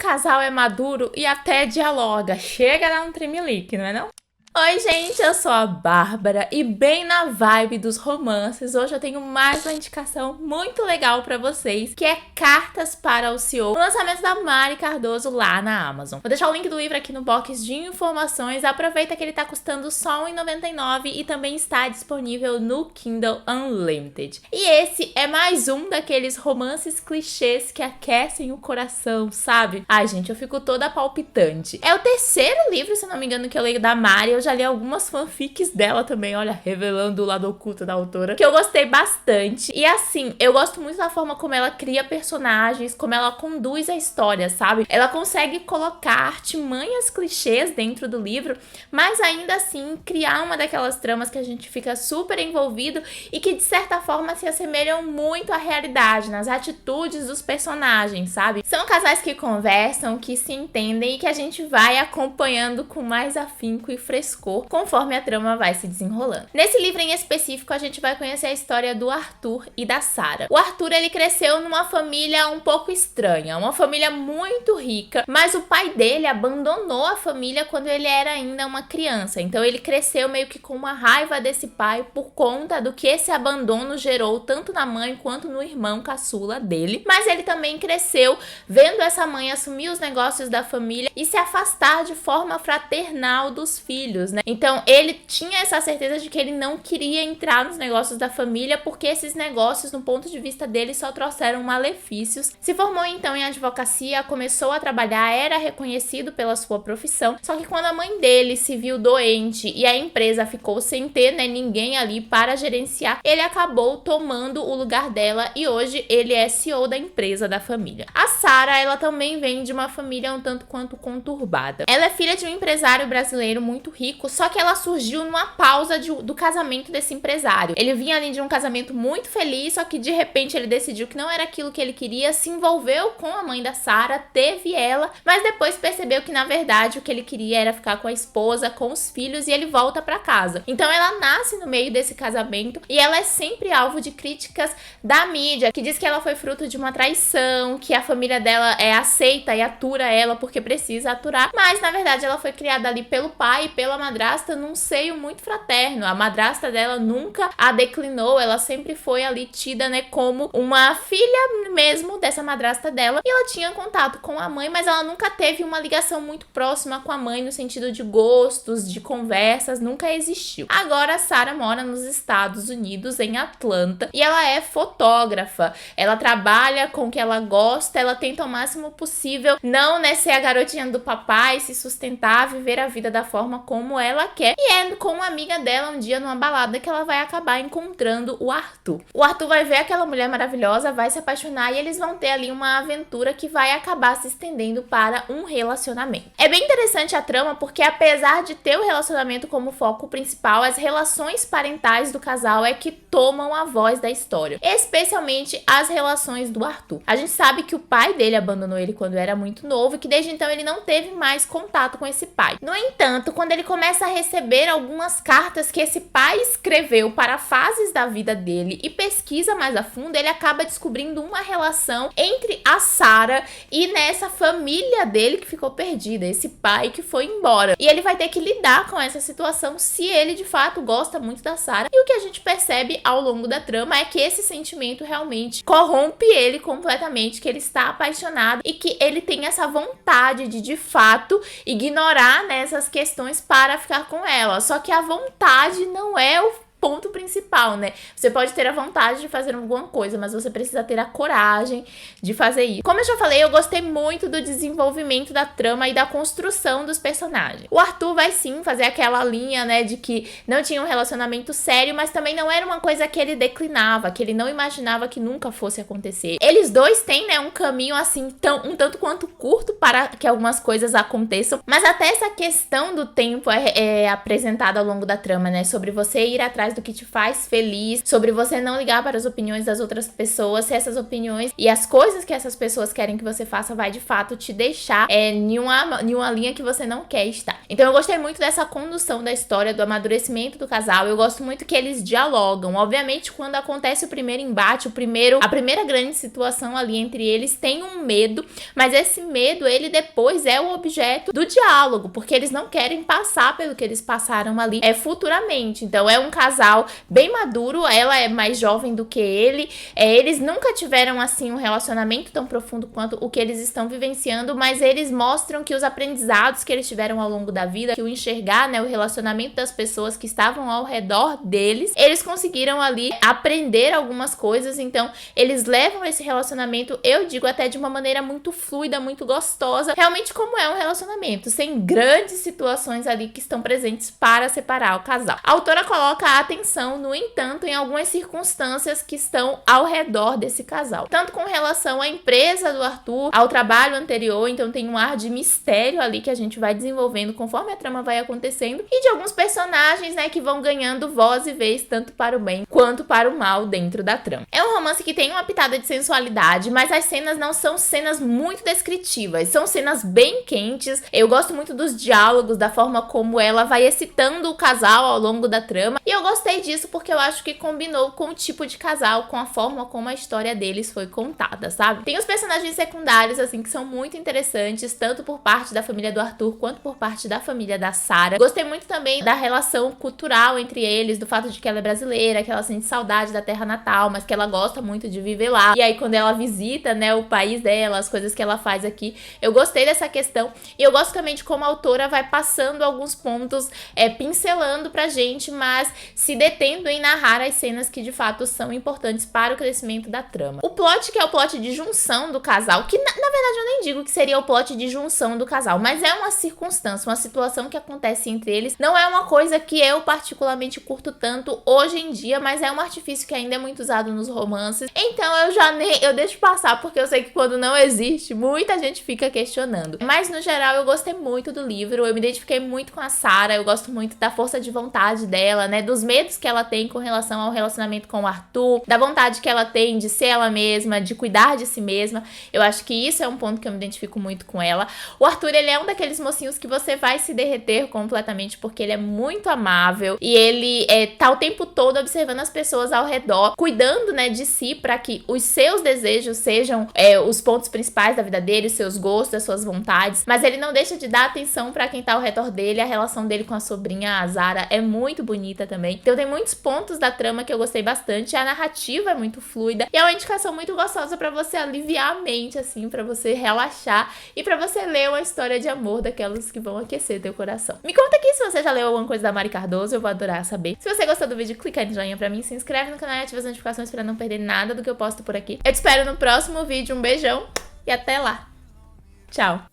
casal é maduro e até dialoga. Chega a dar um tremelique, não é não? Oi gente, eu sou a Bárbara e bem na vibe dos romances, hoje eu tenho mais uma indicação muito legal pra vocês, que é Cartas para o CEO, o lançamento da Mari Cardoso lá na Amazon. Vou deixar o link do livro aqui no box de informações, aproveita que ele tá custando só R$1,99 e também está disponível no Kindle Unlimited. E esse é mais um daqueles romances clichês que aquecem o coração, sabe? Ai gente, eu fico toda palpitante. É o terceiro livro, se não me engano, que eu leio da Mari. Eu já li algumas fanfics dela também, olha, revelando o lado oculto da autora, que eu gostei bastante. E assim, eu gosto muito da forma como ela cria personagens, como ela conduz a história, sabe? Ela consegue colocar artimanhas clichês dentro do livro, mas ainda assim criar uma daquelas tramas que a gente fica super envolvido e que de certa forma se assemelham muito à realidade, nas atitudes dos personagens, sabe? São casais que conversam, que se entendem e que a gente vai acompanhando com mais afinco e frescor conforme a trama vai se desenrolando. Nesse livro em específico, a gente vai conhecer a história do Arthur e da Sarah. O Arthur, ele cresceu numa família um pouco estranha, uma família muito rica, mas o pai dele abandonou a família quando ele era ainda uma criança. Então ele cresceu meio que com uma raiva desse pai por conta do que esse abandono gerou tanto na mãe quanto no irmão caçula dele. Mas ele também cresceu vendo essa mãe assumir os negócios da família e se afastar de forma fraternal dos filhos, né? Então ele tinha essa certeza de que ele não queria entrar nos negócios da família porque esses negócios, no ponto de vista dele, só trouxeram malefícios. Se formou então em advocacia, começou a trabalhar, era reconhecido pela sua profissão, só que quando a mãe dele se viu doente e a empresa ficou sem ter, né, ninguém ali para gerenciar, ele acabou tomando o lugar dela e hoje ele é CEO da empresa da família. A Sarah, ela também vem de uma família um tanto quanto conturbada. Ela é filha de um empresário brasileiro muito rico, só que ela surgiu numa pausa do casamento desse empresário. Ele vinha ali de um casamento muito feliz, só que de repente ele decidiu que não era aquilo que ele queria, se envolveu com a mãe da Sarah, teve ela, mas depois percebeu que na verdade o que ele queria era ficar com a esposa, com os filhos, e ele volta pra casa. Então ela nasce no meio desse casamento e ela é sempre alvo de críticas da mídia, que diz que ela foi fruto de uma traição, que a família dela aceita e atura ela porque precisa aturar, mas na verdade ela foi criada ali pelo pai e pela madrasta num seio muito fraterno. A madrasta dela nunca a declinou, ela sempre foi ali tida, né, como uma filha mesmo dessa madrasta dela, e ela tinha contato com a mãe, mas ela nunca teve uma ligação muito próxima com a mãe no sentido de gostos, de conversas, nunca existiu. Agora a Sarah mora nos Estados Unidos, em Atlanta, e ela é fotógrafa. Ela trabalha com o que ela gosta, ela tenta o máximo possível não, né, ser a garotinha do papai, se sustentar, viver a vida da forma como ela quer, e é com uma amiga dela um dia numa balada que ela vai acabar encontrando o Arthur. O Arthur vai ver aquela mulher maravilhosa, vai se apaixonar e eles vão ter ali uma aventura que vai acabar se estendendo para um relacionamento. É bem interessante a trama porque apesar de ter o relacionamento como foco principal, as relações parentais do casal é que tomam a voz da história, especialmente as relações do Arthur. A gente sabe que o pai dele abandonou ele quando era muito novo e que desde então ele não teve mais contato com esse pai. No entanto, quando ele começa a receber algumas cartas que esse pai escreveu para fases da vida dele e pesquisa mais a fundo, ele acaba descobrindo uma relação entre a Sarah e nessa família dele que ficou perdida, esse pai que foi embora. E ele vai ter que lidar com essa situação se ele de fato gosta muito da Sarah. E o que a gente percebe ao longo da trama é que esse sentimento realmente corrompe ele completamente, que ele está apaixonado e que ele tem essa vontade de fato ignorar, né, essas questões para ficar com ela. Só que a vontade não é o ponto principal, né? Você pode ter a vontade de fazer alguma coisa, mas você precisa ter a coragem de fazer isso. Como eu já falei, eu gostei muito do desenvolvimento da trama e da construção dos personagens. O Arthur vai sim fazer aquela linha, né, de que não tinha um relacionamento sério, mas também não era uma coisa que ele declinava, que ele não imaginava que nunca fosse acontecer. Eles dois têm, né, um caminho assim um tanto quanto curto para que algumas coisas aconteçam, mas até essa questão do tempo é apresentada ao longo da trama, né, sobre você ir atrás atrás do que te faz feliz, sobre você não ligar para as opiniões das outras pessoas, se essas opiniões e as coisas que essas pessoas querem que você faça vai de fato te deixar em uma linha que você não quer estar. Então eu gostei muito dessa condução da história, do amadurecimento do casal. Eu gosto muito que eles dialogam. Obviamente, quando acontece o primeiro embate, a primeira grande situação ali entre eles, tem um medo, mas esse medo, ele depois é o objeto do diálogo, porque eles não querem passar pelo que eles passaram ali futuramente. Então é um casal bem maduro, ela é mais jovem do que ele, eles nunca tiveram assim um relacionamento tão profundo quanto o que eles estão vivenciando, mas eles mostram que os aprendizados que eles tiveram ao longo da vida, que o enxergar, né, o relacionamento das pessoas que estavam ao redor deles, eles conseguiram ali aprender algumas coisas. Então eles levam esse relacionamento, eu digo até de uma maneira muito fluida, muito gostosa, realmente como é um relacionamento, sem grandes situações ali que estão presentes para separar o casal. A autora coloca a atenção, no entanto, em algumas circunstâncias que estão ao redor desse casal, tanto com relação à empresa do Arthur, ao trabalho anterior, então tem um ar de mistério ali que a gente vai desenvolvendo conforme a trama vai acontecendo, e de alguns personagens, né, que vão ganhando voz e vez tanto para o bem quanto para o mal dentro da trama. É um romance que tem uma pitada de sensualidade, mas as cenas não são cenas muito descritivas, são cenas bem quentes. Eu gosto muito dos diálogos, da forma como ela vai excitando o casal ao longo da trama, e eu gostei disso porque eu acho que combinou com o tipo de casal, com a forma como a história deles foi contada, sabe? Tem os personagens secundários, assim, que são muito interessantes, tanto por parte da família do Arthur, quanto por parte da família da Sarah. Gostei muito também da relação cultural entre eles, do fato de que ela é brasileira, que ela sente saudade da terra natal, mas que ela gosta muito de viver lá. E aí, quando ela visita, né, o país dela, as coisas que ela faz aqui, eu gostei dessa questão. E eu gosto também de como a autora vai passando alguns pontos, pincelando pra gente, mas se detendo em narrar as cenas que de fato são importantes para o crescimento da trama. O plot, que é o plot de junção do casal, que na verdade eu nem digo que seria o plot de junção do casal, mas é uma circunstância, uma situação que acontece entre eles. Não é uma coisa que eu particularmente curto tanto hoje em dia, mas é um artifício que ainda é muito usado nos romances. Então eu deixo passar, porque eu sei que quando não existe, muita gente fica questionando. Mas no geral eu gostei muito do livro, eu me identifiquei muito com a Sarah, eu gosto muito da força de vontade dela, né, dos medos que ela tem com relação ao relacionamento com o Arthur, da vontade que ela tem de ser ela mesma, de cuidar de si mesma. Eu acho que isso é um ponto que eu me identifico muito com ela. O Arthur, ele é um daqueles mocinhos que você vai se derreter completamente, porque ele é muito amável e ele tá o tempo todo observando as pessoas ao redor, cuidando, né, de si, para que os seus desejos sejam os pontos principais da vida dele, os seus gostos, as suas vontades, mas ele não deixa de dar atenção para quem tá ao redor dele. A relação dele com a sobrinha, a Zara, é muito bonita também. Então tem muitos pontos da trama que eu gostei bastante, a narrativa é muito fluida e é uma indicação muito gostosa para você aliviar a mente, assim, para você relaxar e para você ler uma história de amor daquelas que vão aquecer teu coração. Me conta aqui se você já leu alguma coisa da Mari Cardoso, eu vou adorar saber. Se você gostou do vídeo, clica aí no joinha pra mim, se inscreve no canal e ativa as notificações para não perder nada do que eu posto por aqui. Eu te espero no próximo vídeo, um beijão e até lá. Tchau!